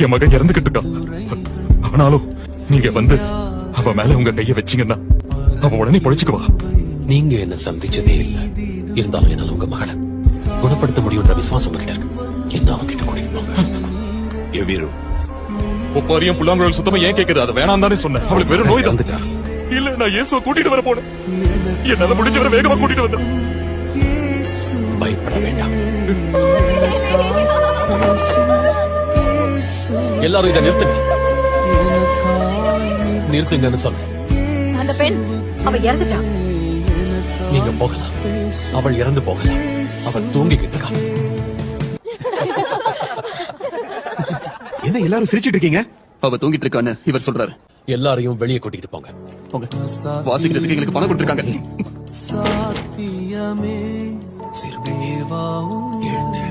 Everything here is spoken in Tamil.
என் மகன் இறந்துகிட்டு இருக்கான். ஆனாலும் நீங்க வந்து அவ மேல உங்க கைய வச்சீங்கன்னா அவ உடனே பொழைச்சுக்குவா. நீங்க என்ன சந்திச்சதே இல்ல, இருந்தாலும் என்னால உங்க மகளை குணப்படுத்த முடியும்ன்ற விசுவாசம் கிட்ட இருக்கு. என்ன அவன் கிட்ட கூட்டிட்டு வீரு ஒப்பாரியும் புல்லாங்குழல் சுத்தமா ஏன் கேக்குது? அதை வேணாம் தானே சொன்னேன். அவளுக்கு வெறும் நோய் தான். இல்ல, நான் இயேசுவை கூட்டிட்டு வர போனேன். என்னால முடிஞ்சவரை வேகமா கூட்டிட்டு வந்தேன். பயப்பட வேண்டாம். எல்லாரும் இதை நிறுத்துங்கன்னு சொன்ன. அந்த பெண் அவ இறந்துட்டா. நீங்க போகலாம். அவள் இறந்து போகலாம். அவள் தூங்கிக்கிட்டு இருக்கா. என்ன எல்லாரும் சிரிச்சிட்டு இருக்கீங்க? அவ தூங்கிட்டு இருக்கான்னு இவர் சொல்றாரு. எல்லாரையும் வெளியே கூட்டிட்டு போங்க. வாசிக்கிறதுக்கு எங்களுக்கு பணம் கொடுத்திருக்காங்க. எழுந்திரு.